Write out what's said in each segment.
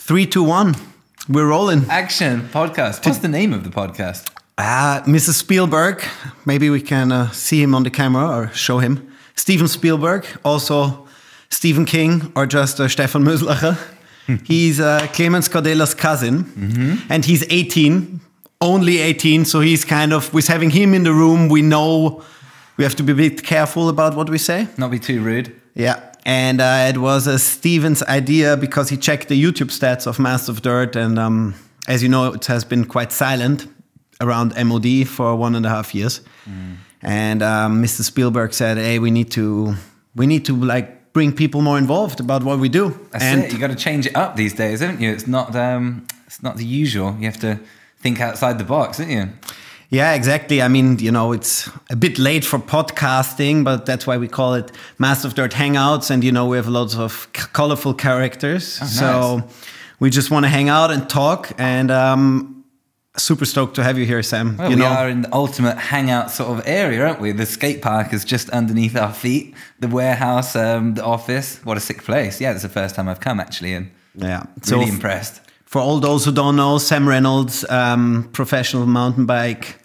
3, 2, 1. We're rolling. Action podcast. What's the name of the podcast? Mrs. Spielberg. Maybe we can see him on the camera or show him. Steven Spielberg. Also Stephen King or just Stefan Möslacher. He's Clemens Cordela's cousin. And he's 18. Only 18. So he's kind of, with having him in the room, we know we have to be a bit careful about what we say. Not be too rude. Yeah. And it was Steven's idea because he checked the YouTube stats of Master of Dirt. And as you know, it has been quite silent around M.O.D. for 1.5 years. And Mr. Spielberg said, hey, we need to like bring people more involved about what we do. That's it. You got to change it up these days, haven't you? It's not the usual. You have to think outside the box, don't you? Yeah, exactly. I mean, you know, it's a bit late for podcasting, but that's why we call it Master of Dirt Hangouts. And, you know, we have lots of colorful characters. Oh, nice. So we just want to hang out and talk. And super stoked to have you here, Sam. Well, we are in the ultimate hangout sort of area, aren't we? The skate park is just underneath our feet. The warehouse, the office. What a sick place. Yeah, it's the first time I've come, actually. And yeah, really impressed. For all those who don't know, Sam Reynolds, professional mountain bike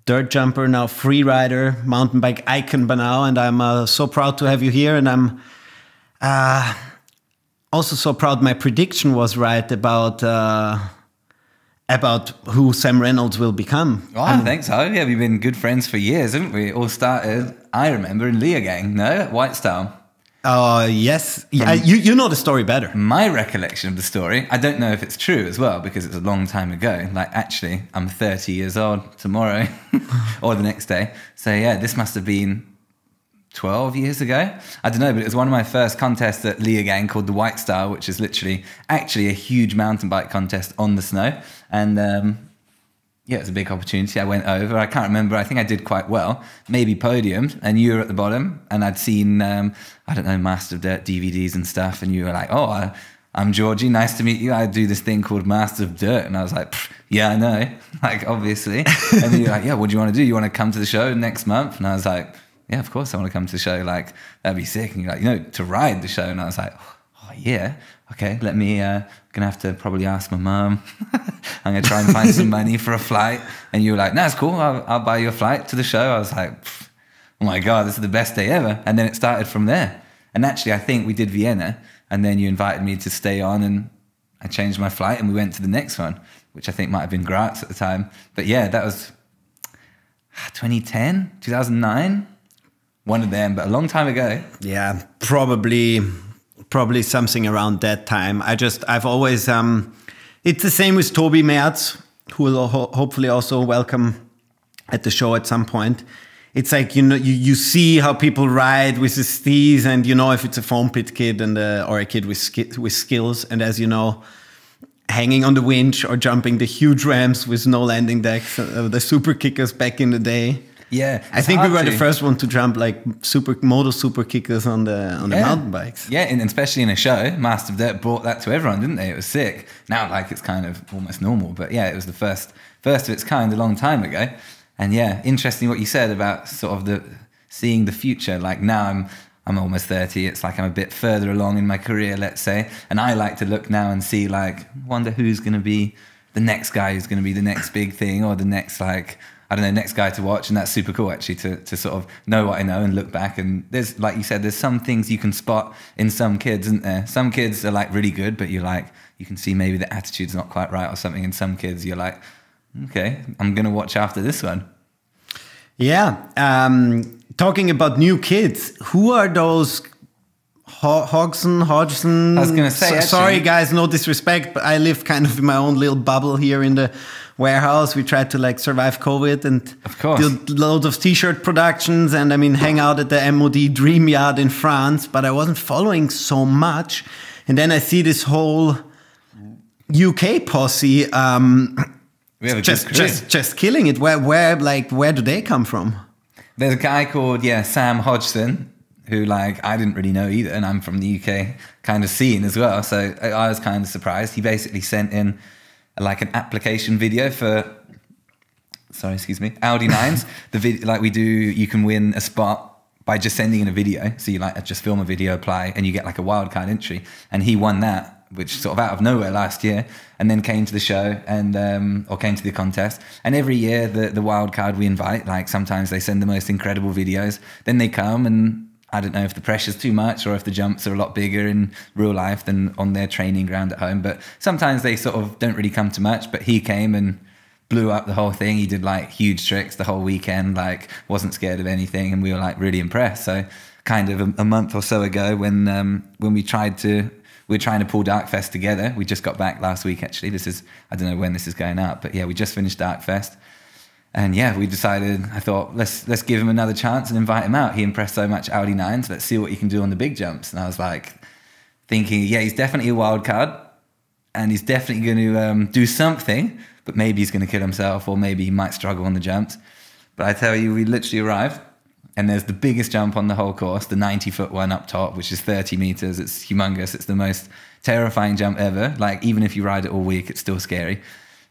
dirt jumper, now free rider, mountain bike icon by now, and I'm so proud to have you here. And I'm also so proud my prediction was right about who Sam Reynolds will become. Oh, I think so. Yeah, we've been good friends for years, haven't we? It all started, I remember, in Leogang, no? Whitestyle. Oh, yes. Yeah, you know the story better. My recollection of the story, I don't know if it's true as well, because it's a long time ago. Like, actually, I'm 30 years old tomorrow, or the next day. So, yeah, this must have been 12 years ago. I don't know, but it was one of my first contests at Leogang called the Whitestyle, which is literally, actually a huge mountain bike contest on the snow. And, yeah, it was a big opportunity. I went over. I can't remember. I think I did quite well. Maybe podiumed, and you were at the bottom. And I'd seen, I don't know, Master of Dirt DVDs and stuff. And you were like, oh, I'm Georgie. Nice to meet you. I do this thing called Master of Dirt. And I was like, yeah, I know. Like, obviously. And then you're like, yeah, what do you want to do? You want to come to the show next month? And I was like, yeah, of course I want to come to the show. Like, that'd be sick. And you're like, you know, to ride the show. And I was like, oh, yeah. Okay, let me, gonna have to probably ask my mum. I'm gonna try and find some money for a flight. And you were like, no, it's cool. I'll buy you a flight to the show. I was like, oh my God, this is the best day ever. And then it started from there. And actually, I think we did Vienna. And then you invited me to stay on, and I changed my flight and we went to the next one, which I think might have been Graz at the time. But yeah, that was 2010, 2009. One of them, but a long time ago. Yeah, probably something around that time. I've always, it's the same with Toby Merz, who will hopefully also welcome at the show at some point. It's like, you know, you see how people ride with the skis, and you know if it's a foam pit kid or a kid with skills. And as you know, hanging on the winch or jumping the huge ramps with no landing decks, the super kickers back in the day. Yeah, I think we were the first one to jump like moto super kickers on the mountain bikes. Yeah, and especially in a show, Master of Dirt brought that to everyone, didn't they? It was sick. Now, like, it's kind of almost normal, but yeah, it was the first of its kind a long time ago. And yeah, interesting what you said about sort of seeing the future. Like, now I'm almost 30. It's like I'm a bit further along in my career, let's say, and I like to look now and see, like, wonder who's going to be the next guy who's going to be the next big thing, or the next, like, I don't know, next guy to watch. And that's super cool, actually, to sort of know what I know and look back. And there's, like you said, there's some things you can spot in some kids, isn't there? Some kids are like really good, but you can see maybe the attitude's not quite right or something. And some kids, you're like, okay, I'm going to watch after this one. Yeah. Talking about new kids, who are those Hodgson? I was going to say, sorry guys, no disrespect, but I live kind of in my own little bubble here in the warehouse. We tried to like survive COVID and of course did loads of t-shirt productions, and I mean hang out at the M.O.D Dream Yard in France, but I wasn't following so much. And then I see this whole UK posse we have a just killing it. Where do they come from? There's a guy called Sam Hodgson, who, like, I didn't really know either, and I'm from the UK kind of scene as well, so I was kind of surprised. He basically sent in like an application video for, sorry, excuse me, Audi 9s. The video, like we do, you can win a spot by just sending in a video. So you like just film a video, apply, and you get like a wildcard entry. And he won that which sort of out of nowhere last year, and then came to the show and or came to the contest. And every year the wild card we invite, like sometimes they send the most incredible videos, then they come, and I don't know if the pressure's too much or if the jumps are a lot bigger in real life than on their training ground at home, but sometimes they sort of don't really come to much. But he came and blew up the whole thing. He did like huge tricks the whole weekend, like wasn't scared of anything, and we were like really impressed. So kind of a month or so ago when we were trying to pull Darkfest together. We just got back last week, actually. This is, I don't know when this is going out, but yeah, we just finished Darkfest. And yeah, we decided, I thought, let's give him another chance and invite him out. He impressed so much Audi 9s, let's see what he can do on the big jumps. And I was like thinking, yeah, he's definitely a wild card and he's definitely going to do something, but maybe he's going to kill himself or maybe he might struggle on the jumps. But I tell you, we literally arrived and there's the biggest jump on the whole course, the 90-foot one up top, which is 30 meters. It's humongous. It's the most terrifying jump ever. Like even if you ride it all week, it's still scary.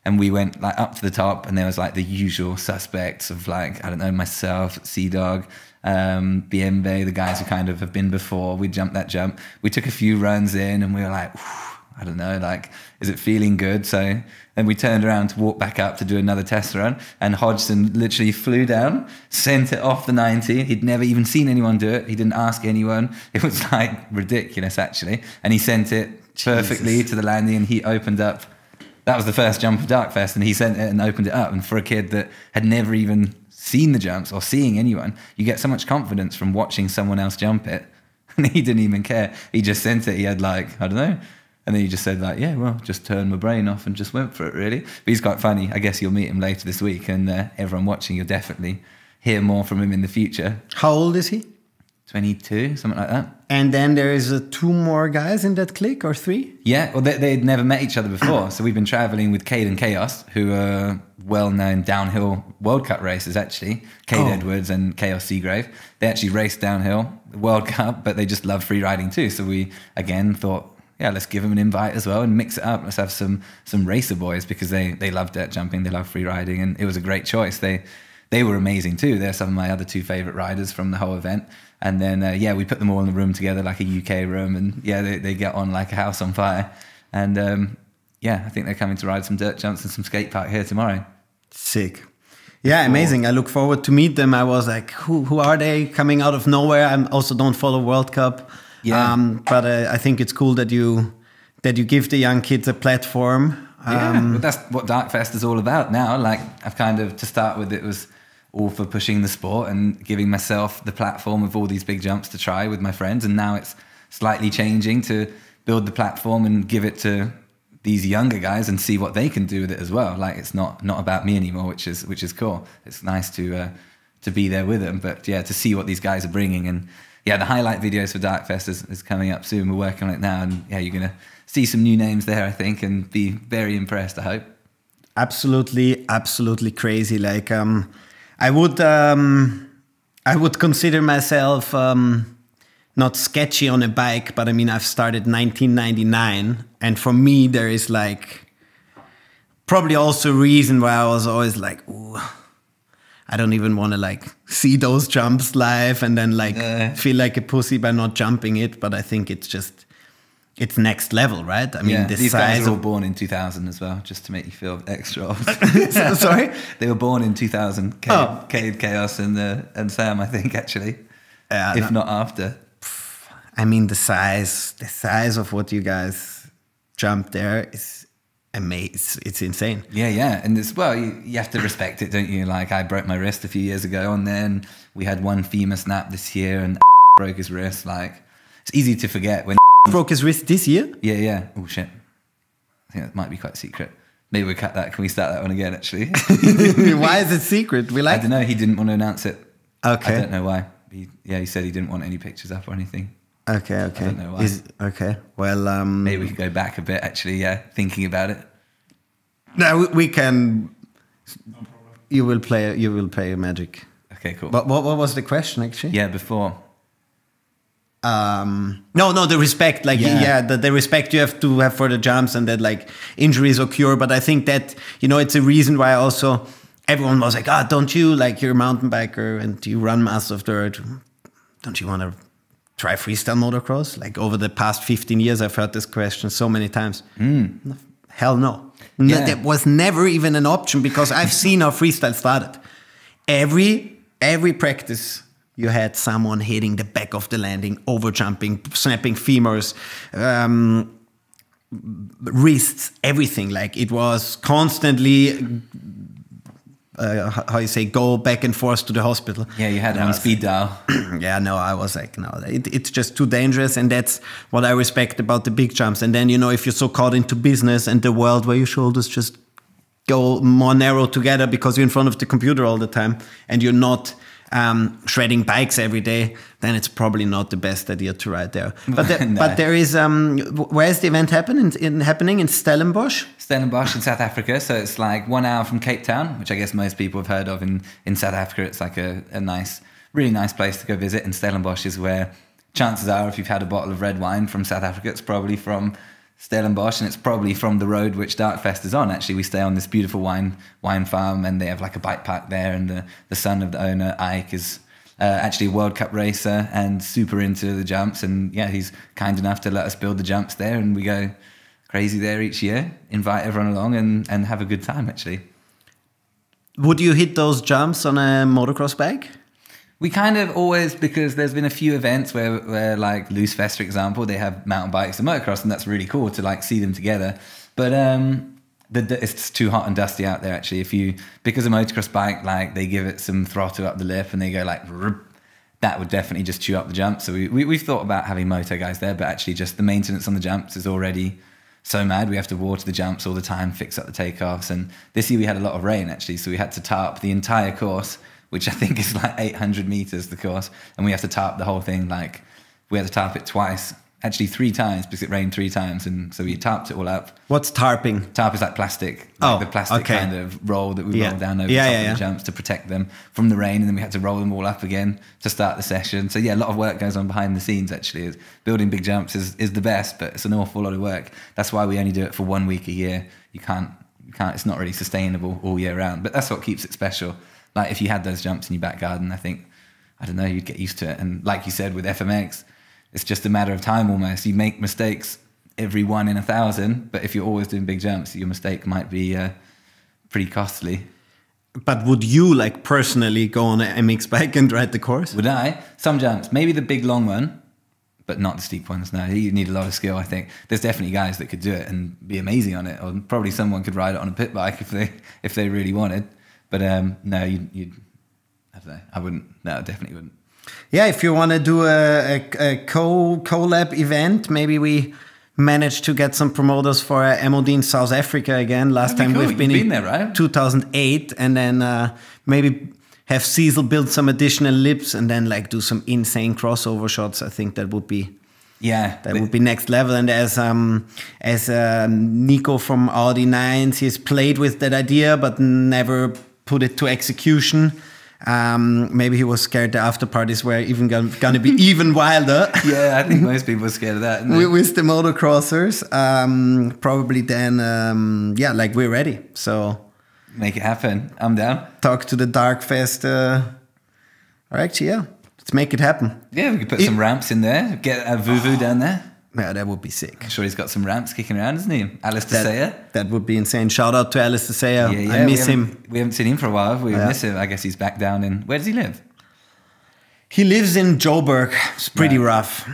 And we went like up to the top and there was like the usual suspects of like, I don't know, myself, Sea-Dog, Bienve, the guys who kind of have been before. We jumped that jump. We took a few runs in and we were like, I don't know, like, is it feeling good? So then we turned around to walk back up to do another test run and Hodgson literally flew down, sent it off the 90. He'd never even seen anyone do it. He didn't ask anyone. It was like ridiculous actually. And he sent it perfectly to the landing and he opened up. That was the first jump of Darkfest and he sent it and opened it up. And for a kid that had never even seen the jumps or seeing anyone, you get so much confidence from watching someone else jump it. And he didn't even care. He just sent it. He had like, I don't know. And then he just said like, yeah, well, just turned my brain off and just went for it really. But he's quite funny. I guess you'll meet him later this week and everyone watching, you'll definitely hear more from him in the future. How old is he? 22, something like that. And then there is 2 more guys in that clique, or 3? Yeah, well, they'd never met each other before. So we've been traveling with Cade and Chaos, who are well-known downhill World Cup racers, actually. Cade Edwards and Chaos Seagrave. They actually raced downhill World Cup, but they just love free riding too. So we, again, thought, yeah, let's give them an invite as well and mix it up. Let's have some racer boys because they love dirt jumping, they love free riding, and it was a great choice. They were amazing too. They're some of my other 2 favorite riders from the whole event. And then, yeah, we put them all in the room together, like a UK room. And yeah, they get on like a house on fire. And yeah, I think they're coming to ride some dirt jumps and some skate park here tomorrow. Sick. Yeah, amazing. I look forward to meet them. I was like, who are they coming out of nowhere? I also don't follow World Cup. Yeah. But I think it's cool that you give the young kids a platform. Yeah, but that's what Darkfest is all about now. Like I've kind of, to start with, it was all for pushing the sport and giving myself the platform of all these big jumps to try with my friends. And now it's slightly changing to build the platform and give it to these younger guys and see what they can do with it as well. Like it's not about me anymore, which is cool. It's nice to be there with them, but yeah, to see what these guys are bringing. And yeah, the highlight videos for Darkfest is coming up soon. We're working on it now, and yeah, you're gonna see some new names there, I think, and be very impressed, I hope. Absolutely crazy. Like I would consider myself not sketchy on a bike, but I mean, I've started 1999. And for me, there is like probably also a reason why I was always like, ooh, I don't even want to like see those jumps live and then like feel like a pussy by not jumping it. But I think it's next level, right? I mean, these guys are all born in 2000 as well, just to make you feel extra old. Sorry? They were born in 2000, Cade, Chaos and Sam, I think, actually. If not after. I mean, the size of what you guys jump there is amazing. It's insane. Yeah. And as well, you have to respect it, don't you? Like, I broke my wrist a few years ago on there, and we had one femur snap this year, and broke his wrist. Like, it's easy to forget when broke his wrist this year? Yeah. Oh, shit. I think that might be quite secret. Maybe we cut that. Can we start that one again, actually? Why is it secret? I don't know. He didn't want to announce it. Okay. I don't know why. He said he didn't want any pictures up or anything. Okay. I don't know why. Okay. Well, maybe we could go back a bit, actually, yeah, thinking about it. No, we can. No problem. You will play magic. Okay, cool. But what was the question, actually? Yeah, before. No, the respect, like the respect you have to have for the jumps, and that like injuries occur. But I think that, you know, it's a reason why also everyone was like, don't you, like, you're a mountain biker and you run mass of dirt, don't you want to try freestyle motocross? Like over the past 15 years, I've heard this question so many times. Hell no. Yeah. That was never even an option because I've seen how freestyle started. Every practice, you had someone hitting the back of the landing, over jumping, snapping femurs, wrists, everything. Like it was constantly, how you say, go back and forth to the hospital. Yeah, you had it on speed dial. Yeah, no, I was like, no, it's just too dangerous. And that's what I respect about the big jumps. And then, you know, if you're so caught into business and the world where your shoulders just go more narrow together because you're in front of the computer all the time and you're not shredding bikes every day, then it's probably not the best idea to ride there. But No. but there is, where's the event happening in Stellenbosch? Stellenbosch in South Africa. So it's like 1 hour from Cape Town, which I guess most people have heard of in South Africa. It's like a nice, really nice place to go visit. And Stellenbosch is where chances are, if you've had a bottle of red wine from South Africa, it's probably from Stellenbosch, and it's probably from the road which Darkfest is on. Actually, we stay on this beautiful wine farm, and they have like a bike park there. And the son of the owner, Ike, is actually a World Cup racer and super into the jumps. And yeah, he's kind enough to let us build the jumps there, and we go crazy there each year. Invite everyone along and have a good time. Actually, would you hit those jumps on a motocross bike? We kind of always, because there's been a few events where like Loose Fest, for example, they have mountain bikes and motocross, and that's really cool to like see them together. But it's too hot and dusty out there, actually. Because a motocross bike, like they give it some throttle up the lip and they go like, that would definitely just chew up the jumps. So we've thought about having moto guys there, but actually just the maintenance on the jumps is already so mad. We have to water the jumps all the time, fix up the takeoffs. And this year we had a lot of rain, actually, so we had to tarp the entire course, which I think is like 800 meters, the course. And we have to tarp the whole thing. Like, we had to tarp it twice, actually 3 times, because it rained 3 times. And so we tarped it all up. What's tarping? Tarp is like plastic, like the plastic kind of roll that we roll down over the top of the jumps to protect them from the rain. And then we had to roll them all up again to start the session. So yeah, a lot of work goes on behind the scenes, actually. Building big jumps is the best, but it's an awful lot of work. That's why we only do it for 1 week a year. You can't, it's not really sustainable all year round, but that's what keeps it special. Like if you had those jumps in your back garden, I don't know, you'd get used to it. And like you said, with FMX, it's just a matter of time almost. You make mistakes every 1 in 1,000, but if you're always doing big jumps, your mistake might be pretty costly. But would you like personally go on an MX bike and ride the course? Would I? Some jumps, maybe the big long one, but not the steep ones. No, you need a lot of skill, I think. There's definitely guys that could do it and be amazing on it, or probably someone could ride it on a pit bike if they really wanted. But no, I don't know. I wouldn't. No, I definitely wouldn't. Yeah, if you want to do a collab event, maybe we managed to get some promoters for M.O.D in South Africa again. Last time cool. we've been in there, right? 2008, and then maybe have Cecil build some additional lips and then like do some insane crossover shots. I think that would be. Yeah, that would be next level. And as Nico from Audi 9s, he's played with that idea but never put it to execution. Maybe he was scared the after parties were even gonna be even wilder. Yeah, I think most people are scared of that. With the motocrossers, probably then, yeah, like we're ready. So make it happen. I'm down. Talk to the Darkfest. Or actually, yeah, let's make it happen. Yeah, we could put some ramps in there. Get a Vuvu down there. Yeah, that would be sick. I'm sure he's got some ramps kicking around, isn't he? Alistair Sayer. That would be insane. Shout out to Alistair Sayer. I miss him. We haven't seen him for a while. We miss him. I guess he's back down in... Where does he live? He lives in Joburg. It's pretty rough.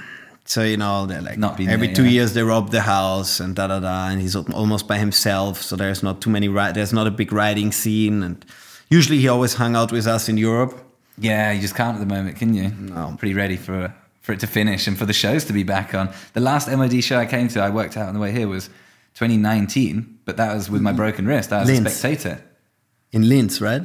So, you know, they're like every 2 years they rob the house and da-da-da. And he's almost by himself. So there's not too many... There's not a big riding scene. And usually he always hung out with us in Europe. Yeah, you just can't at the moment, can you? No. I'm pretty ready for it to finish and for the shows to be back on. The last M.O.D show I came to, I worked out on the way here, was 2019, but that was with my broken wrist. I was a spectator. In Linz, right?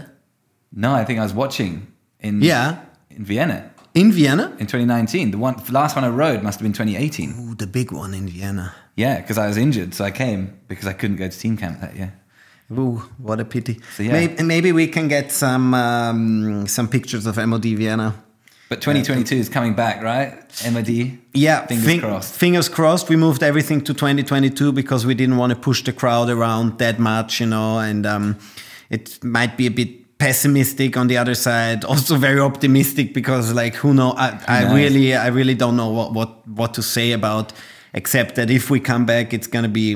No, I think I was watching in Vienna. In Vienna? In 2019. The last one I rode must have been 2018. Ooh, the big one in Vienna. Yeah, because I was injured, so I came because I couldn't go to team camp that year. Ooh, what a pity. So, yeah. Maybe we can get some pictures of M.O.D Vienna. But 2022 is coming back, right? M.O.D. Yeah, fingers crossed. Fingers crossed. We moved everything to 2022 because we didn't want to push the crowd around that much, you know, and it might be a bit pessimistic on the other side, also very optimistic, because like who know, I really don't know what to say about, except that if we come back, it's gonna be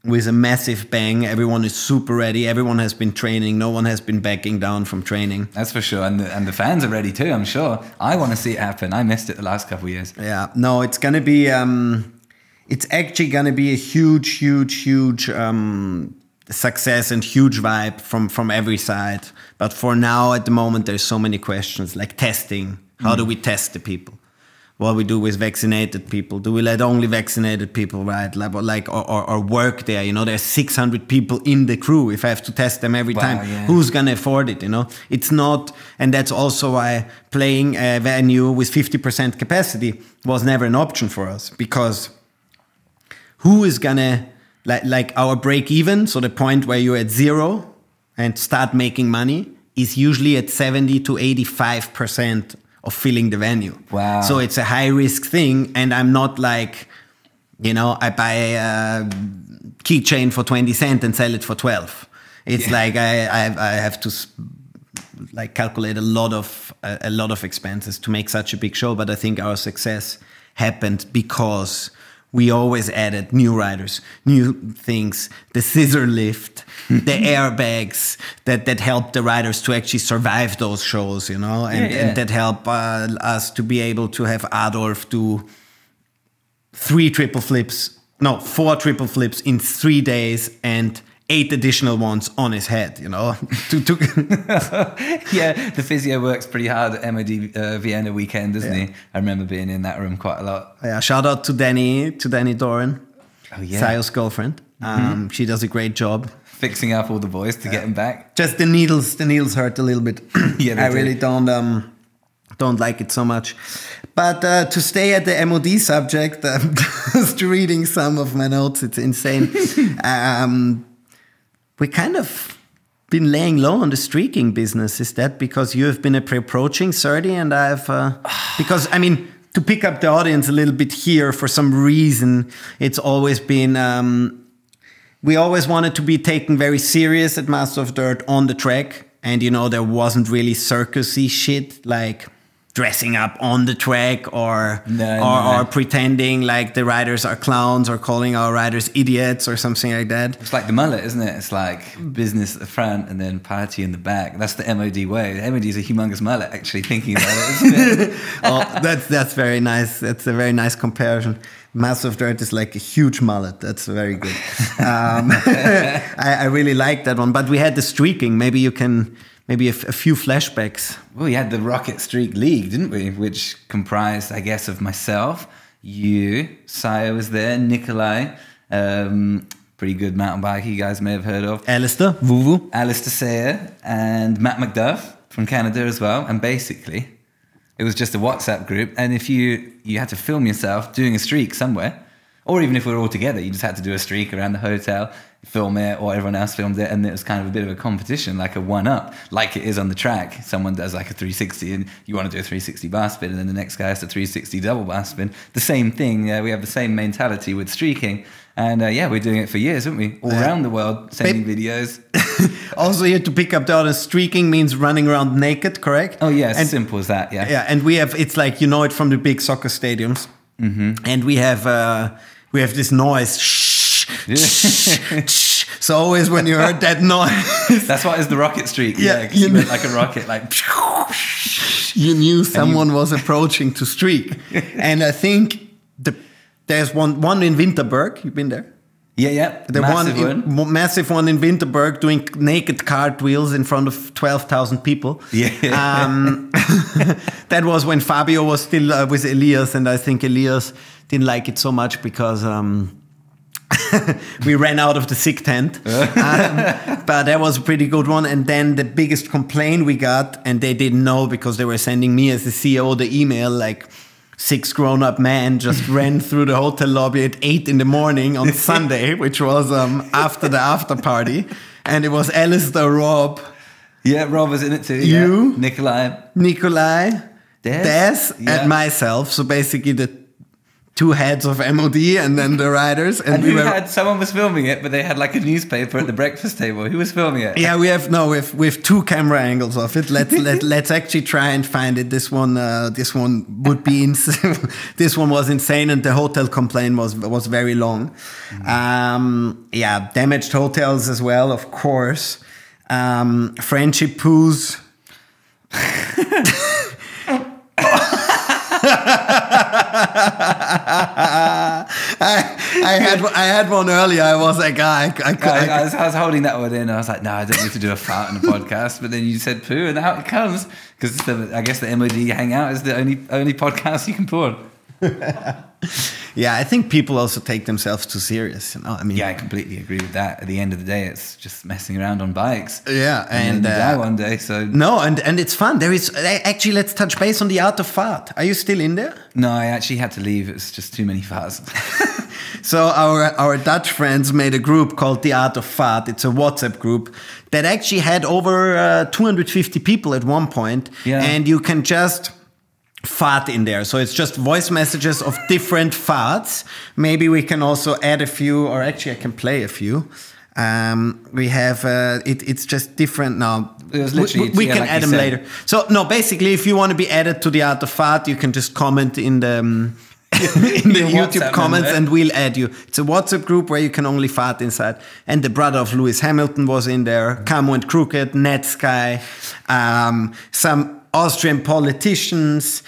with a massive bang. Everyone is super ready. Everyone has been training. No one has been backing down from training. That's for sure. And the fans are ready too, I'm sure. I want to see it happen. I missed it the last couple of years. Yeah, no, it's going to be, it's actually going to be a huge success and huge vibe from every side. But for now, at the moment, there's so many questions, like testing. How do we test the people? What we do with vaccinated people? Do we let only vaccinated people ride, like or work there? You know, there's 600 people in the crew. If I have to test them every time, who's gonna afford it? You know, it's not, and that's also why playing a venue with 50% capacity was never an option for us, because who is gonna like our break even? So the point where you're at zero and start making money is usually at 70 to 85%. Of filling the venue. Wow. So it's a high risk thing. And I'm not like, you know, I buy a keychain for 20 cents and sell it for 12. It's like I have to like calculate a lot of expenses to make such a big show. But I think our success happened because we always added new riders, new things, the scissor lift, the airbags that help the riders to actually survive those shows, you know, and that help us to be able to have Adolf do 4 triple flips in 3 days and 8 additional ones on his head, you know. Yeah, the physio works pretty hard at M.O.D Vienna weekend, doesn't he? I remember being in that room quite a lot. Yeah, shout out to Danny Doran, Sayo's girlfriend. She does a great job. Fixing up all the boys to get him back. Just the needles hurt a little bit. I really don't like it so much. But to stay at the M.O.D subject, just reading some of my notes, it's insane. We kind of been laying low on the streaking business. Is that because you have been approaching 30 and I've... because, I mean, to pick up the audience a little bit here, for some reason, it's always been... we always wanted to be taken very serious at Master of Dirt on the track. And, you know, there wasn't really circusy shit like dressing up on the track or pretending like the riders are clowns or calling our riders idiots or something like that. It's like the mullet, isn't it? It's like business at the front and then party in the back. That's the M.O.D way. M.O.D is a humongous mullet, actually, thinking about it, isn't it? Oh, that's very nice. That's a very nice comparison. Master of Dirt is like a huge mullet. That's very good. I really like that one. But we had the streaking. Maybe you can... Maybe a few flashbacks. Well, we had the Rocket Streak League, didn't we? Which comprised, I guess, of myself, you, Saya was there, Nikolai, pretty good mountain biker you guys may have heard of. Alistair, Vuvu. Alistair Sayer, and Matt McDuff from Canada as well. And basically, it was just a WhatsApp group. And if you had to film yourself doing a streak somewhere, or even if we were all together, you just had to do a streak around the hotel, film it, or everyone else filmed it, and it was kind of a bit of a competition, like a one-up, like it is on the track. Someone does like a 360, and you want to do a 360 bar spin, and then the next guy has a 360 double bar spin. The same thing. We have the same mentality with streaking, and we're doing it for years, haven't we? All around the world, sending videos. Also, you have to pick up the other. Streaking means running around naked, correct? Oh yeah, as simple as that. Yeah. Yeah, and we have. It's like, you know it from the big soccer stadiums, and we have this noise. So always when you heard that noise, that's what is the rocket streak. Yeah, you went like a rocket, like you knew someone was approaching to streak. And I think there's one in Winterberg. You've been there? Yeah. The massive one in Winterberg, doing naked cartwheels in front of 12,000 people. Yeah. That was when Fabio was still with Elias, and I think Elias didn't like it so much because we ran out of the sick tent. But that was a pretty good one. And then the biggest complaint we got, and they didn't know because they were sending me as the CEO the email, like 6 grown-up men just ran through the hotel lobby at 8 in the morning on Sunday, which was after the after party. And it was Alistair, Rob. Yeah, Rob was in it too. You. Yeah. Nikolai. Des, and myself. So basically the two heads of M.O.D and then the riders. And someone was filming it, but they had like a newspaper at the breakfast table. Who was filming it? Yeah, we have two camera angles of it. Let's actually try and find it. This one would be this one was insane, and the hotel complaint was very long. Yeah, damaged hotels as well, of course. Friendship poos. I had one earlier. I was like, I was holding that one in. I was like, no, I don't need to do a fart on a podcast. But then you said poo, and out it comes. Because I guess the M.O.D Hangout is the only podcast you can put on. Yeah, I think people also take themselves too serious. I mean, yeah, I completely agree with that. At the end of the day, it's just messing around on bikes. Yeah, and then you die one day. So no, and it's fun. There is actually. Let's touch base on the art of fart. Are you still in there? No, I actually had to leave. It's just too many farts. So our Dutch friends made a group called the Art of Fart. It's a WhatsApp group that actually had over 250 people at one point, and you can just fart in there. So it's just voice messages of different farts. Maybe we can also add a few, or actually I can play a few. We have it's just different now. It was literally, we can add them later. So no, basically, if you want to be added to the Art of Fart, you can just comment in the in the YouTube comments, and we'll add you. It's a WhatsApp group where you can only fart inside. And the brother of Lewis Hamilton was in there. Camo and Crooked, Netsky, some Austrian politicians,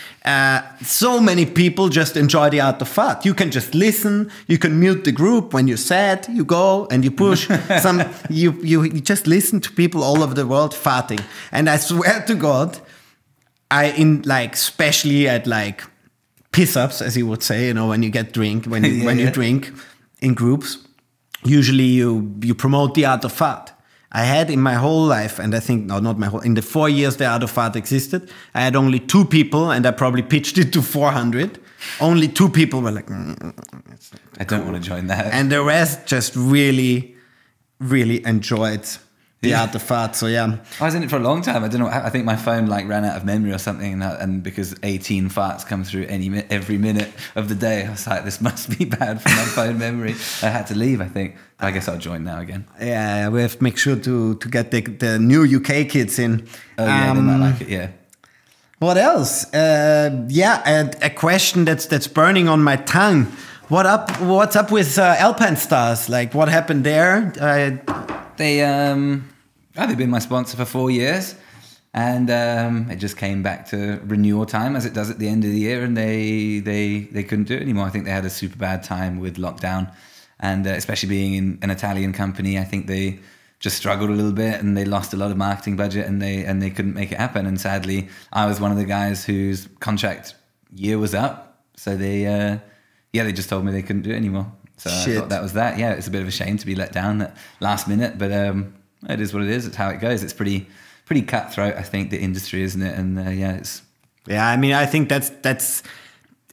so many people just enjoy the Art of Fart. You can just listen. You can mute the group when you're sad. You go and you push. You just listen to people all over the world farting. And I swear to God, especially at like piss-ups, as you would say, when you get when you drink in groups, usually you promote the Art of Fart. I had in my whole life, and I think, no, not my whole, in the 4 years the Art of Fart existed, I had only 2 people, and I probably pitched it to 400. Only 2 people were like, I don't want to join that. And the rest just really, really enjoyed the Art of Fart. So yeah, I was in it for a long time. I don't know. I think my phone ran out of memory or something, and because 18 farts come through every minute of the day, I was like, this must be bad for my phone memory. I had to leave, I think. I guess I'll join now again. Yeah, we have to make sure to get the new UK kids in. Oh yeah, they might like it. Yeah. What else? Yeah, and a question that's burning on my tongue. What's up with Alpine Stars? Like, what happened there? They've been my sponsor for 4 years, and it just came back to renewal time, as it does at the end of the year, and they couldn't do it anymore. I think they had a super bad time with lockdown, and especially being in an Italian company, I think they just struggled a little bit, and they lost a lot of marketing budget, and they couldn't make it happen. And sadly, I was one of the guys whose contract year was up, so they just told me they couldn't do it anymore. So I thought that was that. Yeah, it's a bit of a shame to be let down at last minute, but it is what it is. It's how it goes. It's pretty cutthroat, I think, the industry, isn't it? And I mean, I think that's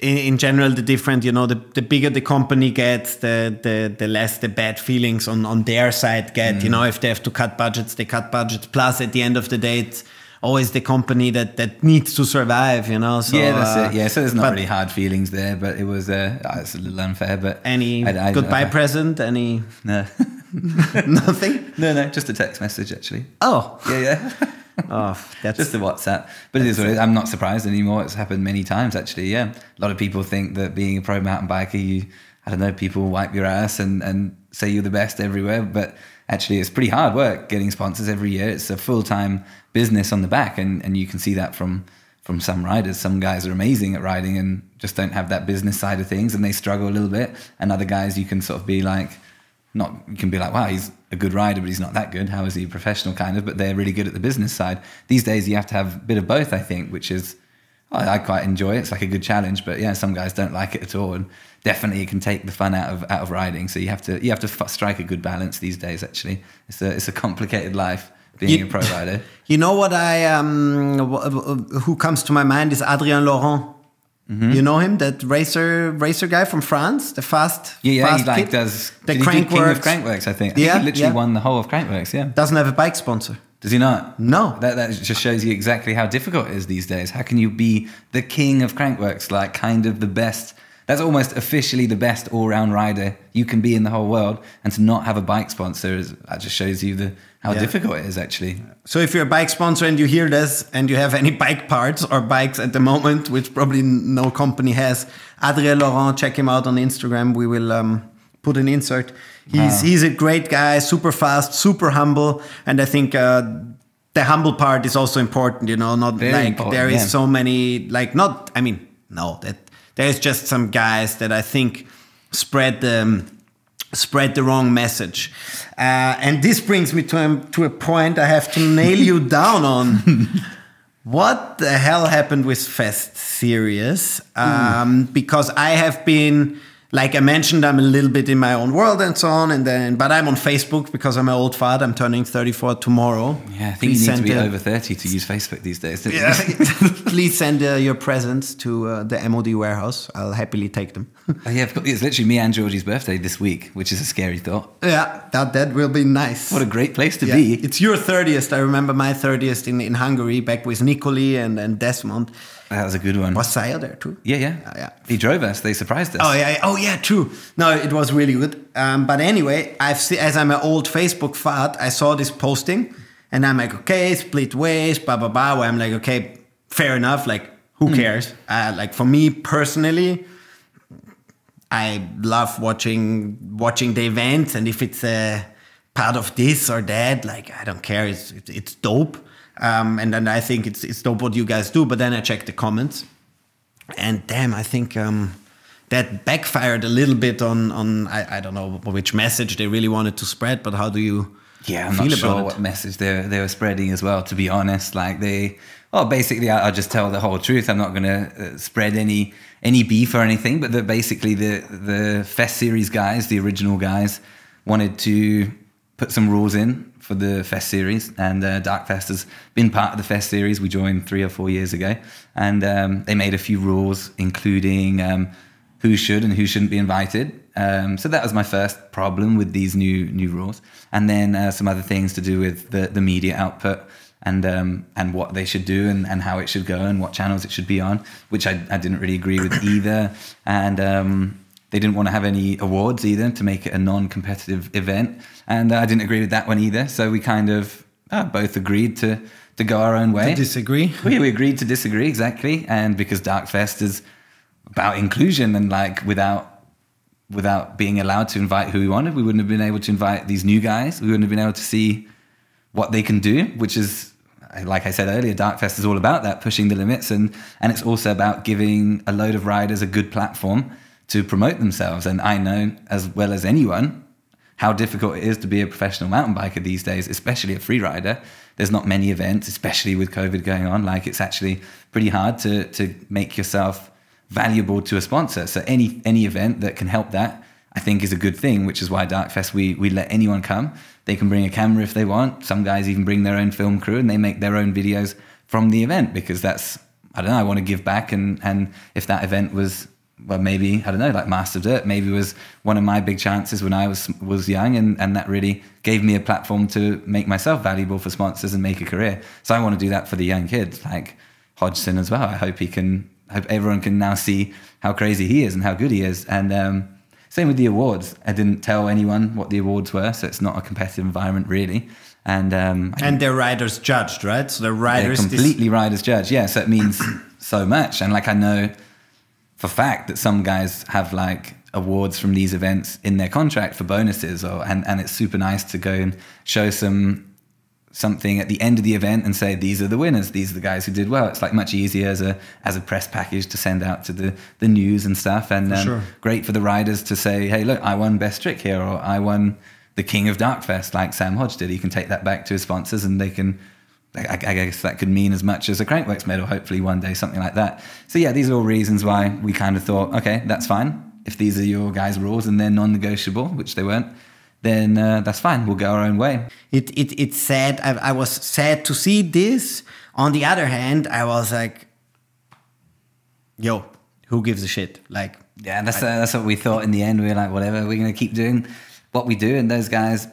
in general the different. The bigger the company gets, the less the bad feelings on their side get. If they have to cut budgets, they cut budgets. Plus, at the end of the day, it's always the company that needs to survive, So, yeah, that's it. Yeah, so there's not really hard feelings there, but it was it's a little unfair. But any goodbye present? Any? No, nothing. No, just a text message actually. Oh, yeah. Oh, that's just a WhatsApp. But it is what it is. I'm not surprised anymore. It's happened many times actually. Yeah, a lot of people think that being a pro mountain biker, people wipe your ass and say you're the best everywhere, but actually it's pretty hard work getting sponsors every year. It's a full-time business on the back, and you can see that from some riders. Some guys are amazing at riding and just don't have that business side of things, and they struggle a little bit. And other guys, you can sort of be like, wow, he's a good rider, but he's not that good. How is he a professional kind of? But they're really good at the business side. These days, you have to have a bit of both, I think, which is, I quite enjoy it. It's like a good challenge, but yeah, some guys don't like it at all, and definitely it can take the fun out of riding. So you have to strike a good balance these days. Actually, it's a complicated life being a pro rider. You know what who comes to my mind is Adrien Laurent. Mm-hmm. You know him, that racer guy from France, the fast. Yeah, fast he does the Crankworks. King of Crankworks, I think. He literally won the whole of Crankworks. Yeah, doesn't have a bike sponsor. Does he not? No. That just shows you exactly how difficult it is these days. How can you be the king of Crankworks, like kind of the best That's almost officially the best all-round rider you can be in the whole world, and to not have a bike sponsor that just shows you how difficult it is actually. So if you're a bike sponsor and you hear this and you have any bike parts or bikes at the moment, which probably no company has, Adrien Laurent, check him out on Instagram. We will put an insert. He's a great guy, super fast, super humble, and I think the humble part is also important, you know, not Very like important, there is so many, like not, I mean, no, that there's just some guys that I think spread the wrong message. And this brings me to a point I have to nail you down on. What the hell happened with Fest Series? Because I have been, like I mentioned, I'm a little bit in my own world and so on, but I'm on Facebook because I'm an old fart. I'm turning 34 tomorrow. Yeah, I think you need to be over 30 to use Facebook these days. Yeah. Please send your presents to the M.O.D warehouse. I'll happily take them. Oh, yeah, it's literally me and Georgie's birthday this week, which is a scary thought. Yeah, that will be nice. What a great place to be. It's your 30th. I remember my 30th in Hungary, back with Nicoli and Desmond. That was a good one. Was Saya there too? Yeah. He drove us. They surprised us. Oh yeah, true. No, it was really good. But anyway, as I'm an old Facebook fart, I saw this posting, and I'm like, okay, split ways, blah blah blah. Where I'm like, okay, fair enough. Like, who cares? Like for me personally, I love watching the events, and if it's a part of this or that, like I don't care. It's dope. And then I think it's dope what you guys do. But then I checked the comments, and damn, I think that backfired a little bit on I don't know which message they really wanted to spread. But how do you I'm feel not sure about what message they were spreading as well, to be honest. Like basically I'll just tell the whole truth. I'm not going to spread any beef or anything, but basically the Fest Series guys, the original guys, wanted to put some rules in for the Fest Series, and Darkfest has been part of the Fest Series. We joined 3 or 4 years ago, and they made a few rules, including who should and who shouldn't be invited. So that was my first problem with these new rules, and then some other things to do with the media output and what they should do and how it should go and what channels it should be on, which I didn't really agree with either. And they didn't want to have any awards either to make it a non-competitive event. And I didn't agree with that one either. So we kind of both agreed to go our own way. To disagree? We agreed to disagree, exactly. And because Darkfest is about inclusion, and like without being allowed to invite who we wanted, we wouldn't have been able to invite these new guys. We wouldn't have been able to see what they can do, which is, like I said earlier, Darkfest is all about that, pushing the limits. And it's also about giving a load of riders a good platform to promote themselves. And I know as well as anyone how difficult it is to be a professional mountain biker these days, especially a free rider. There's not many events, especially with COVID going on. Like, it's actually pretty hard to make yourself valuable to a sponsor. So any event that can help that, I think, is a good thing, which is why Darkfest, we let anyone come. They can bring a camera if they want. Some guys even bring their own film crew, and they make their own videos from the event, because that's, I don't know, I want to give back. And if that event was, well, maybe, I don't know, like Master Dirt, maybe was one of my big chances when I was young, and that really gave me a platform to make myself valuable for sponsors and make a career. So I want to do that for the young kids, like Hodgson as well. I hope everyone can now see how crazy he is and how good he is. And same with the awards. I didn't tell anyone what the awards were, so it's not a competitive environment really. And they're riders judged, right? So they're completely riders judged. Yeah, so it means so much. And like, I know for fact that some guys have like awards from these events in their contract for bonuses, and it's super nice to go and show something at the end of the event and say, these are the winners, these are the guys who did well. It's like much easier as a press package to send out to the news and stuff. And sure. Great for the riders to say, hey, look, I won best trick here, or I won the king of Darkfest, like Sam Hodge did. He can take that back to his sponsors, and they can, I guess that could mean as much as a Crankworx medal, hopefully one day, something like that. So yeah, these are all reasons why we kind of thought, okay, that's fine. If these are your guys' rules and they're non-negotiable, which they weren't, then that's fine. We'll go our own way. It's sad. I was sad to see this. On the other hand, I was like, yo, who gives a shit? Like, yeah, that's what we thought in the end. We were like, whatever, we're going to keep doing what we do. And those guys,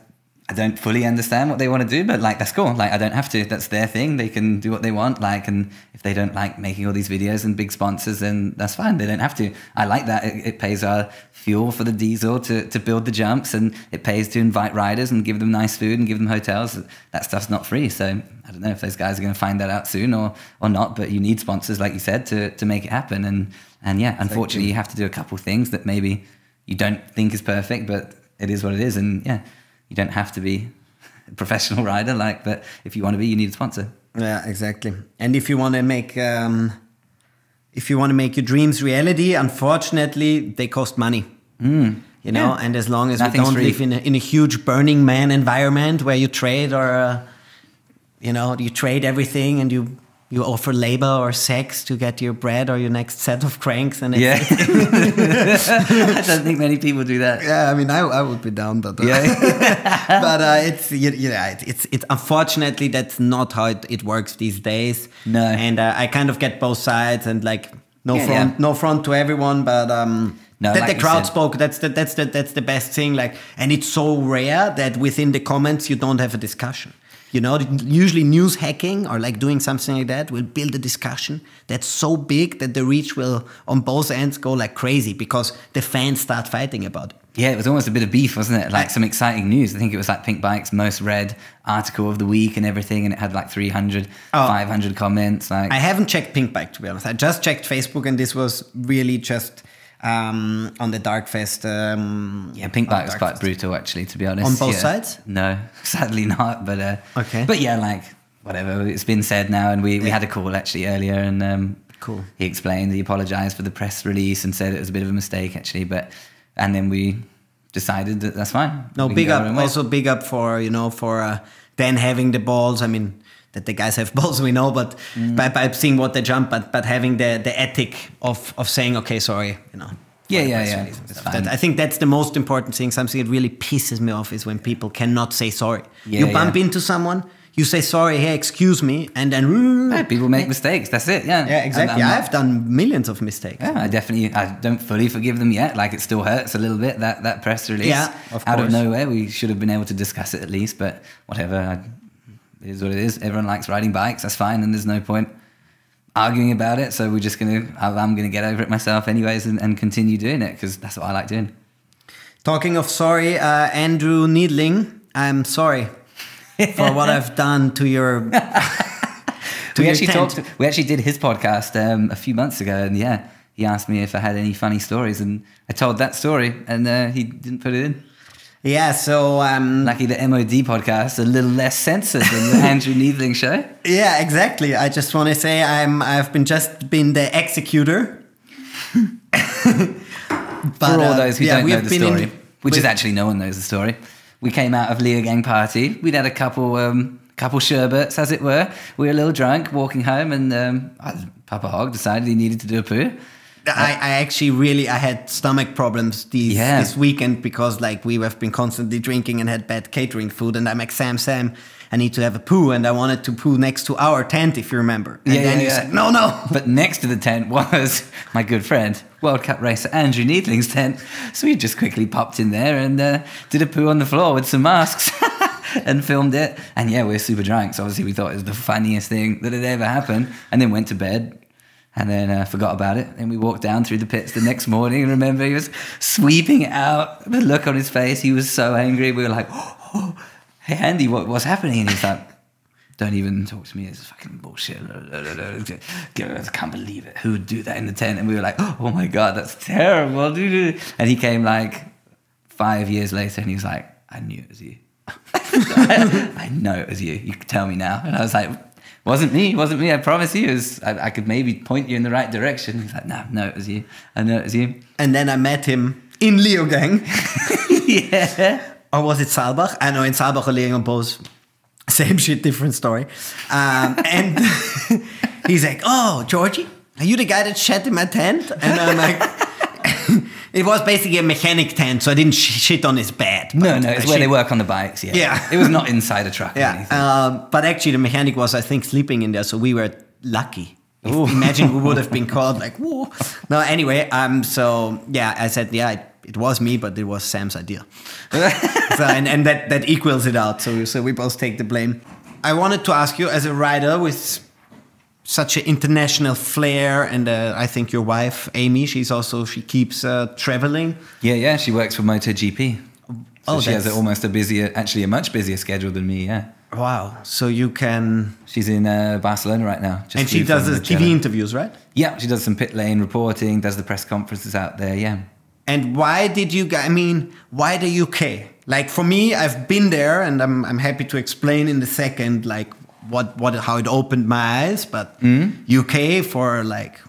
I don't fully understand what they want to do, but like that's cool. Like I don't have to. That's their thing. They can do what they want. Like, and if they don't like making all these videos and big sponsors, then that's fine. They don't have to. I like that. It pays our fuel for the diesel to build the jumps, and it pays to invite riders and give them nice food and give them hotels. That stuff's not free. So I don't know if those guys are going to find that out soon or not. But you need sponsors, like you said, to make it happen. And yeah, unfortunately, you have to do a couple things that maybe you don't think is perfect, but it is what it is. And yeah. You don't have to be a professional rider, but if you want to be, you need a sponsor. Yeah, exactly. And if you want to make your dreams reality, unfortunately, they cost money. You know, and as long as we don't live in a huge Burning Man environment where you trade you trade everything and you offer labor or sex to get your bread or your next set of cranks. And I don't think many people do that. Yeah, I mean, I would be down, but but it's unfortunately that's not how it works these days. No, and I kind of get both sides, and like no front to everyone, but no, that like the crowd spoke. That's the best thing. Like, and it's so rare that within the comments you don't have a discussion. You know, usually news hacking or like doing something like that will build a discussion that's so big that the reach will on both ends go like crazy because the fans start fighting about it. Yeah, it was almost a bit of beef, wasn't it? Like some exciting news. I think it was like Pink Bike's most read article of the week and everything, and it had like 300, 500 comments. Like, I haven't checked Pink Bike, to be honest. I just checked Facebook, and this was really just on the Darkfest. Pink Bike was quite brutal, actually, to be honest. On both sides? No, sadly not. But okay. But yeah, like whatever. It's been said now, and we had a call actually earlier, and cool. He explained, he apologized for the press release and said it was a bit of a mistake, actually. And then we decided that that's fine. No, big up. Also, big up for Dan having the balls. I mean, that the guys have balls, we know, but by seeing what they jump, but having the ethic of saying, okay, sorry, you know. Yeah. It's fine. I think that's the most important thing. Something that really pisses me off is when people cannot say sorry. You bump into someone, you say sorry, hey, excuse me, and then people make mistakes. That's it. Yeah, exactly. I've done millions of mistakes. Yeah, I don't fully forgive them yet. Like, it still hurts a little bit, that press release. Yeah, of course. Out of nowhere, we should have been able to discuss it at least. But whatever, it is what it is. Everyone likes riding bikes. That's fine, and there's no point arguing about it. So I'm gonna get over it myself anyways, and continue doing it because that's what I like doing. Talking of sorry, Andrew Needling, I'm sorry for what I've done to your. We actually did his podcast a few months ago, and yeah, he asked me if I had any funny stories, and I told that story, and he didn't put it in. Yeah, so lucky the M.O.D. podcast a little less censored than the Andrew Needling show. Yeah, exactly. I just want to say I've been the executor. For all those who don't know the story, which is actually no one knows the story. We came out of Leogang party. We'd had a couple sherbets, as it were. We were a little drunk, walking home, and Papa Hog decided he needed to do a poo. I had stomach problems this weekend because like we have been constantly drinking and had bad catering food, and I'm like, Sam, I need to have a poo, and I wanted to poo next to our tent, if you remember. And then you said, no. But next to the tent was my good friend, World Cup racer Andrew Needling's tent. So we just quickly popped in there and did a poo on the floor with some masks and filmed it. And yeah, we're super drunk, so obviously we thought it was the funniest thing that had ever happened, and then went to bed. And then forgot about it. And we walked down through the pits the next morning. And remember, he was sweeping it out. The look on his face, he was so angry. We were like, hey, Andy, what's happening? And he's like, don't even talk to me. It's fucking bullshit. I can't believe it. Who would do that in the tent? And we were like, oh my God, that's terrible. And he came like 5 years later, and he was like, I knew it was you. I know it was you. You could tell me now. And I was like, Wasn't me, I promise you. I could maybe point you in the right direction. He's like, no, it was you. I know it was you. And then I met him in Leogang. Yeah. Or was it Saalbach? I know, in Saalbach or Leogang, both same shit, different story. And he's like, oh, Georgie, are you the guy that shat in my tent? And I'm like... It was basically a mechanic tent, so I didn't shit on his bed. No, it's where they work on the bikes, yeah. It was not inside a truck or anything. But actually the mechanic was, I think, sleeping in there, so we were lucky. Imagine we would have been called like, whoa. No, anyway, so yeah, I said, yeah, it was me, but it was Sam's idea. So, and that equals it out. So we both take the blame. I wanted to ask you, as a rider with such an international flair, and I think your wife Amy, she keeps traveling. Yeah, she works for MotoGP. So she has a much busier schedule than me. Yeah. Wow. So you can. She's in Barcelona right now. And she does the TV interviews, right? Yeah, she does some pit lane reporting, does the press conferences out there. Yeah. And why did you guys? I mean, why the UK? Like for me, I've been there, and I'm happy to explain in a second, like how it opened my eyes. But UK, for like,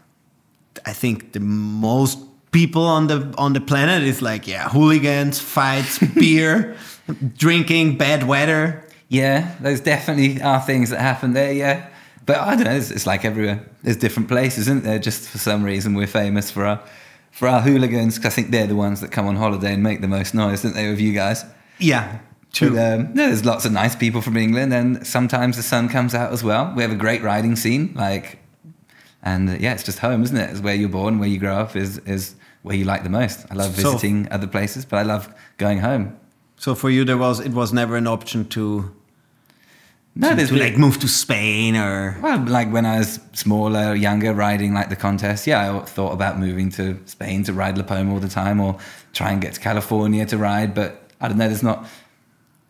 I think the most people on the planet is like, yeah, hooligans, fights, beer, drinking, bad weather. Yeah, those definitely are things that happen there. Yeah, but I don't know. It's like everywhere. There's different places, isn't there? Just for some reason, we're famous for our hooligans, because I think they're the ones that come on holiday and make the most noise, don't they, with you guys? Yeah, true. But, there's lots of nice people from England, and sometimes the sun comes out as well. We have a great riding scene, it's just home, isn't it? It's where you're born, where you grow up, is where you like the most. I love visiting other places, but I love going home. So for you, it was never an option to move to Spain, or... Well, like when I was smaller, younger, riding like the contest, I thought about moving to Spain to ride La Poma all the time, or try and get to California to ride. But I don't know,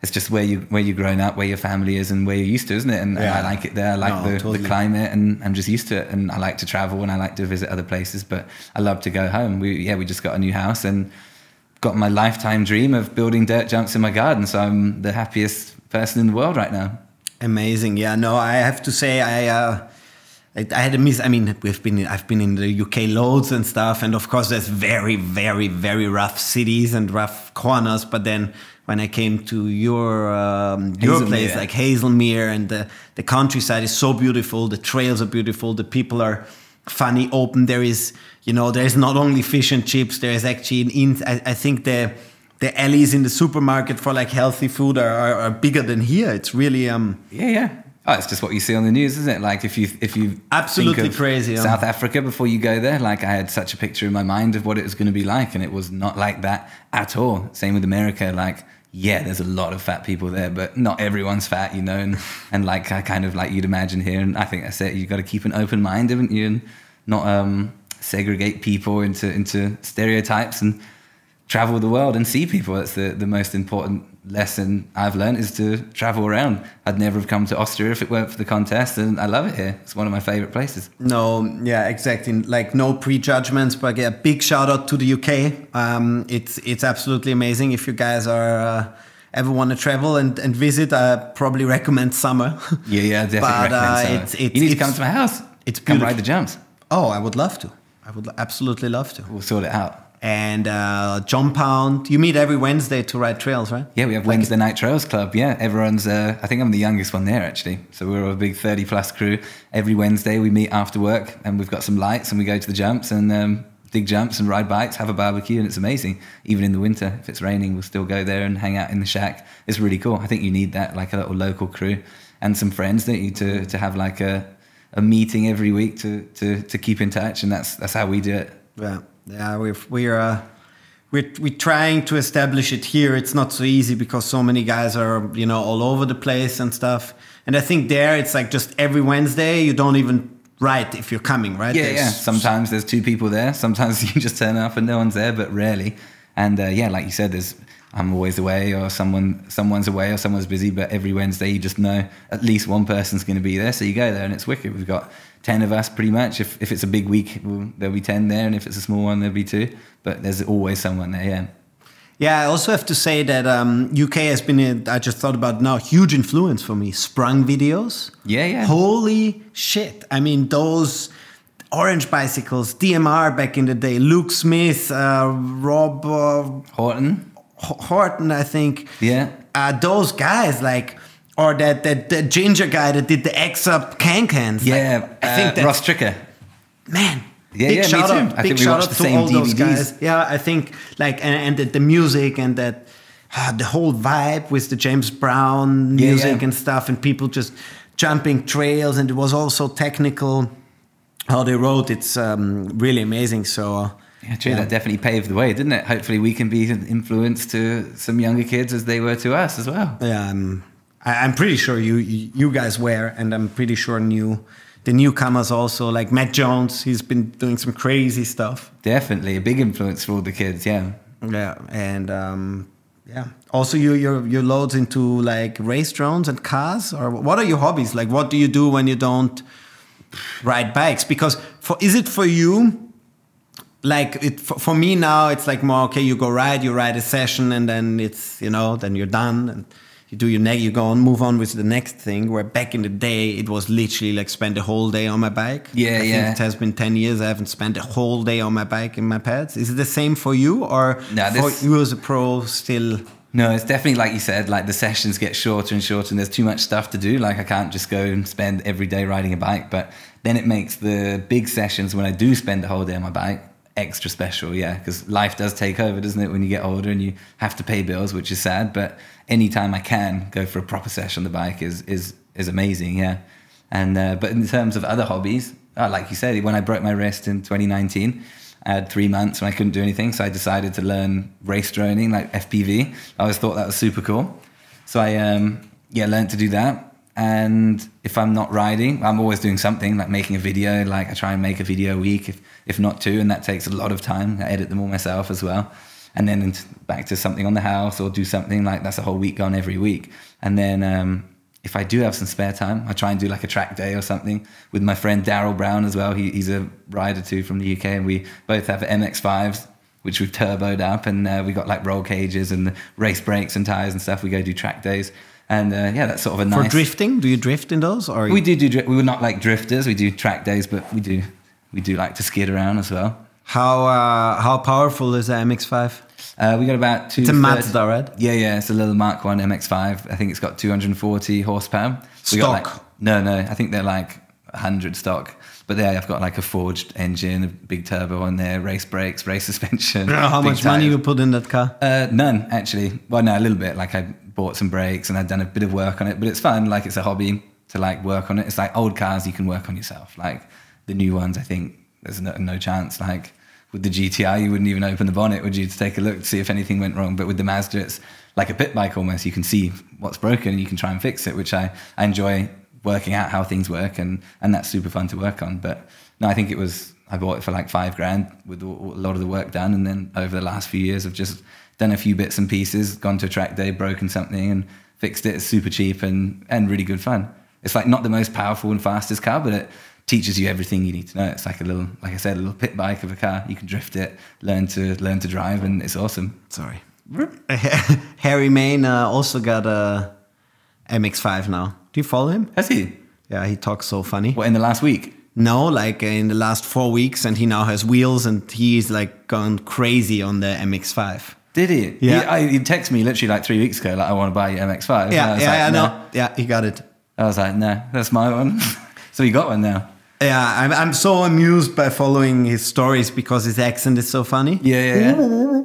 it's just where you're growing up, where your family is, and where you're used to, isn't it? And I like it there. I like the climate, and I'm just used to it. And I like to travel, and I like to visit other places, but I love to go home. We just got a new house and got my lifetime dream of building dirt jumps in my garden. So I'm the happiest person in the world right now. Amazing. Yeah, no, I have to say I had a miss. I mean, I've been in the UK loads and stuff, and of course there's very, very, very rough cities and rough corners. But then when I came to your place, like Hazelmere, and the countryside is so beautiful, the trails are beautiful, the people are funny, open. There is not only fish and chips. There is actually I think the alleys in the supermarket for like healthy food are bigger than here. It's really Oh, it's just what you see on the news, isn't it? Like if you absolutely think of crazy South Africa before you go there, like I had such a picture in my mind of what it was going to be like, and it was not like that at all. Same with America. Like, yeah, there's a lot of fat people there, but not everyone's fat, and like I kind of like you'd imagine here. And I think that's it. You've got to keep an open mind, haven't you? And not segregate people into stereotypes, and travel the world and see people. That's the most important lesson I've learned, is to travel around. I'd never have come to Austria if it weren't for the contest, and I love it here. It's one of my favorite places. No, yeah, exactly. Like no prejudgments, but a big shout out to the UK. It's absolutely amazing. If you guys are ever want to travel and visit, I probably recommend summer. Yeah, definitely recommend summer. You need to come to my house. It's beautiful. Come ride the jumps. Oh, I would love to. I would absolutely love to. We'll sort it out. And John Pound, you meet every Wednesday to ride trails, right? Yeah, we have Wednesday Night Trails Club. Yeah, everyone's, I think I'm the youngest one there, actually. So we're a big 30-plus crew. Every Wednesday we meet after work, and we've got some lights, and we go to the jumps and dig jumps and ride bikes, have a barbecue, and it's amazing. Even in the winter, if it's raining, we'll still go there and hang out in the shack. It's really cool. I think you need that, like a little local crew and some friends, don't you, to have like a meeting every week to keep in touch, and that's how we do it. Yeah, we're trying to establish it here. It's not so easy because so many guys are all over the place and stuff. And I think there it's like just every Wednesday you don't even write if you're coming, right? Yeah. Sometimes there's two people there. Sometimes you just turn up and no one's there, but rarely. And like you said, I'm always away, or someone's away, or someone's busy. But every Wednesday you just know at least one person's going to be there, so you go there and it's wicked. We've got 10 of us pretty much. If it's a big week, there'll be 10 there, and if it's a small one, there'll be 2. But there's always someone there, yeah. Yeah, I also have to say that UK has been, I just thought about now, huge influence for me. Sprung videos. Yeah. Holy shit. I mean, those orange bicycles, DMR back in the day, Luke Smith, Rob... Horton, I think. Yeah. Those guys, like... Or that ginger guy that did the X-Up can-cans. Yeah, like, I think that Ross Tricker. Man, big shout out, big shout out to all those guys. Yeah, I think like and the music and that the whole vibe with the James Brown music and stuff, and people just jumping trails, and it was also technical how they wrote. It's really amazing. So Yeah, true. That definitely paved the way, didn't it? Hopefully we can be an influence to some younger kids as they were to us as well. Yeah, I'm pretty sure you guys were, and I'm pretty sure the newcomers also, like Matt Jones, he's been doing some crazy stuff. Definitely a big influence for all the kids, yeah. Yeah, and yeah. Also, your loads into like race drones and cars, or what are your hobbies? Like, what do you do when you don't ride bikes? Because is it for you? Like for me now, it's like more okay. You ride a session, and then it's then you're done, and you do you go on, move on with the next thing. Where back in the day, it was literally like spend a whole day on my bike. Yeah, I think it has been 10 years. I haven't spent a whole day on my bike in my pads. Is it the same for you, or for you as a pro still? No, it's definitely like you said. Like the sessions get shorter and shorter, and there's too much stuff to do. Like I can't just go and spend every day riding a bike. But then it makes the big sessions when I do spend a whole day on my bike extra special, yeah, because life does take over, doesn't it, when you get older and you have to pay bills, which is sad. But anytime I can go for a proper session on the bike is amazing, yeah. And but in terms of other hobbies, like you said, when I broke my wrist in 2019, I had 3 months when I couldn't do anything, so I decided to learn race droning, like FPV. I always thought that was super cool, so I learned to do that. And if I'm not riding, I'm always doing something, like making a video. Like I try and make a video a week, if not two, and that takes a lot of time. I edit them all myself as well. And then back to something on the house, or do something like that's a whole week gone every week. And then if I do have some spare time, I try and do like a track day or something with my friend Daryl Brown as well. He's a rider too from the UK, and we both have MX-5s, which we've turboed up, and we got like roll cages and race brakes and tires and stuff. We go do track days. And yeah, that's sort of a nice... For drifting? Do you drift in those? Or we do we were not like drifters. We do track days, but we do like to skid around as well. How powerful is the MX-5? We got about 2... It's a Mazda, right? Yeah. It's a little Mark 1 MX-5. I think it's got 240 horsepower. Stock? No. I think they're like 100 stock. But there, I've got like a forged engine, a big turbo on there, race brakes, race suspension. How much money you put in that car? None, actually. Well, no, a little bit. Like I bought some brakes and I'd done a bit of work on it, but it's fun. Like it's a hobby to like work on it. It's like old cars you can work on yourself. Like the new ones, I think there's no chance. Like with the GTI, you wouldn't even open the bonnet, would you, to take a look to see if anything went wrong? But with the Mazda, it's like a pit bike almost. You can see what's broken and you can try and fix it, which I enjoy working out how things work, and that's super fun to work on. But no, I think I bought it for like $5,000 with a lot of the work done. And then over the last few years, I've just done a few bits and pieces, gone to a track day, broken something and fixed it. It's super cheap and really good fun. It's like not the most powerful and fastest car, but it teaches you everything you need to know. It's like a little, like I said, a little pit bike of a car. You can drift it, learn to drive, and it's awesome. Sorry. Harry Main also got a MX-5 now. Do you follow him? Has he? Yeah, he talks so funny. What, in the last week? No, like in the last 4 weeks, and he now has wheels, and he's like gone crazy on the MX-5. Did he? Yeah. He texted me literally like 3 weeks ago, like, I want to buy your MX-5. Yeah, I know. Yeah, he got it. I was like, no, that's my one. So he got one now. Yeah, I'm so amused by following his stories because his accent is so funny. Yeah.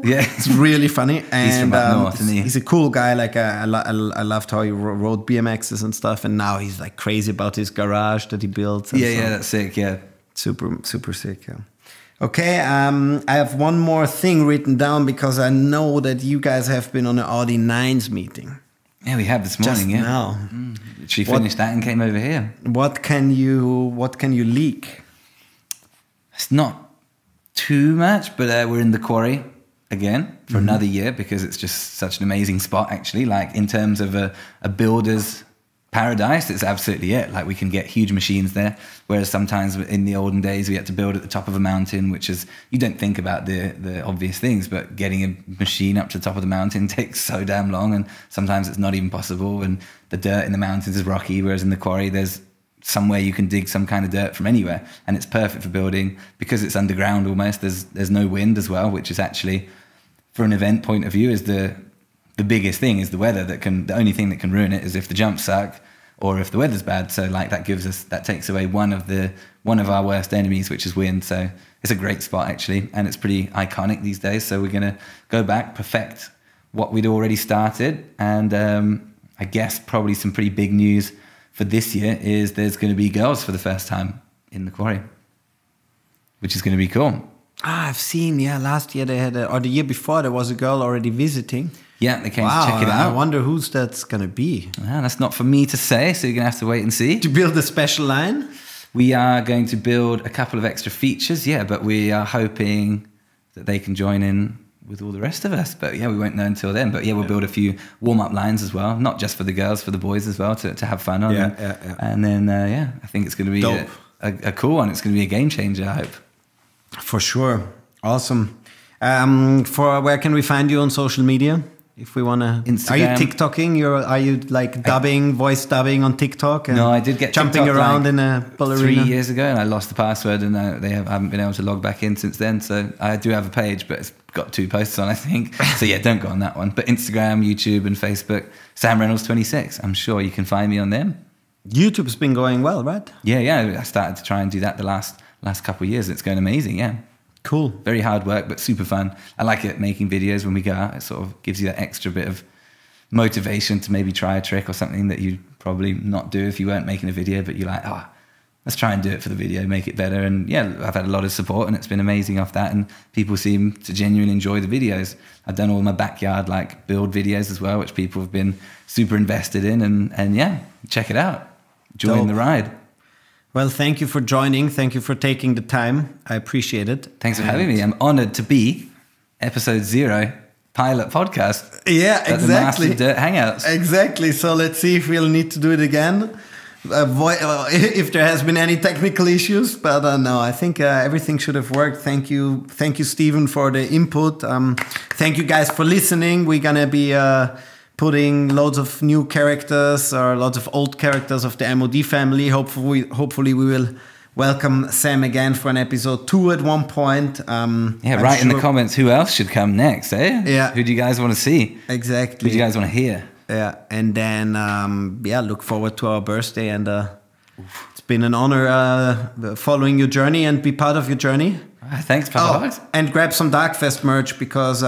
It's really funny. And he's from up north, isn't he? He's a cool guy. Like I loved how he rode BMXs and stuff. And now he's like crazy about his garage that he built. Yeah, that's sick. Yeah, super sick. Yeah. Okay, I have one more thing written down because I know that you guys have been on an Audi 9s meeting. Yeah, we have this morning. Just now. She finished that and came over here. What can you leak? It's not too much, but we're in the quarry again for another year because it's just such an amazing spot. Actually, like in terms of a builder's paradise, it's absolutely it. Like we can get huge machines there, whereas sometimes in the olden days we had to build at the top of a mountain, which is, you don't think about the obvious things, but getting a machine up to the top of the mountain takes so damn long, and sometimes it's not even possible, and the dirt in the mountains is rocky, whereas in the quarry there's somewhere you can dig some kind of dirt from anywhere, and it's perfect for building because it's underground almost. There's no wind as well, which is actually, for an event point of view, is the biggest thing is the weather. The only thing that can ruin it is if the jumps suck or if the weather's bad. So like that takes away one of our worst enemies, which is wind. So it's a great spot actually, and it's pretty iconic these days. So we're gonna go back, perfect what we'd already started, and I guess probably some pretty big news for this year is there's going to be girls for the first time in the quarry, which is going to be cool. I've seen, yeah, last year they had, or the year before, there was a girl already visiting. Yeah, they came to check it out. I wonder who's that's going to be. Yeah, that's not for me to say, so you're going to have to wait and see. To build a special line? We are going to build a couple of extra features, yeah, but we are hoping that they can join in with all the rest of us. But yeah, we won't know until then. But yeah, we'll build a few warm-up lines as well, not just for the girls, for the boys as well, to have fun on. Yeah. And then, yeah, I think it's going to be a cool one. It's going to be a game changer, I hope. For sure. Awesome. For where can we find you on social media? If we want to, Instagram. Are you TikToking? Are you like dubbing, voice dubbing on TikTok? And no, I did get jumping TikTok around in a ballerina 3 years ago, and I lost the password, and I haven't been able to log back in since then. So I do have a page, but it's got 2 posts on, I think. So yeah, don't go on that one. But Instagram, YouTube, and Facebook, Sam Reynolds 26. I'm sure you can find me on them. YouTube's been going well, right? Yeah. I started to try and do that the last couple of years. It's going amazing. Yeah. Cool. Very hard work, but super fun. I like it making videos when we go out. It sort of gives you that extra bit of motivation to maybe try a trick or something that you'd probably not do if you weren't making a video, but you're like, let's try and do it for the video, make it better. And yeah, I've had a lot of support and it's been amazing off that. And people seem to genuinely enjoy the videos. I've done all my backyard like build videos as well, which people have been super invested in. And yeah, check it out. Join the ride. Well, thank you for joining. Thank you for taking the time. I appreciate it. Thanks for having me. I'm honored to be episode 0 pilot podcast. Yeah, exactly. At the Master Dirt Hangouts. Exactly. So let's see if we'll need to do it again. If there has been any technical issues, but no, I think everything should have worked. Thank you, Stephen, for the input. Thank you guys for listening. We're gonna be putting loads of new characters or lots of old characters of the M.O.D family. Hopefully we will welcome Sam again for an episode 2 at one point. Write in the comments who else should come next, eh? Yeah. Who do you guys want to see? Exactly. Who do you guys want to hear? Yeah, and then, look forward to our birthday. And it's been an honor following your journey and be part of your journey. Thanks, Papa. And grab some Darkfest merch because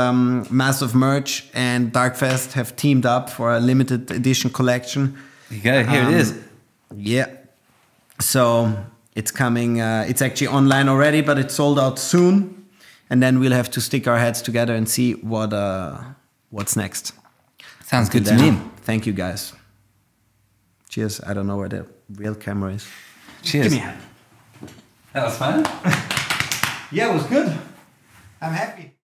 Massive Merch and Darkfest have teamed up for a limited edition collection. There you go. Here it is. Yeah. So it's coming. It's actually online already, but it's sold out soon. And then we'll have to stick our heads together and see what's next. Sounds good to me. Thank you, guys. Cheers. I don't know where the real camera is. Cheers. Give me a hand. That was fun. Yeah, it was good. I'm happy.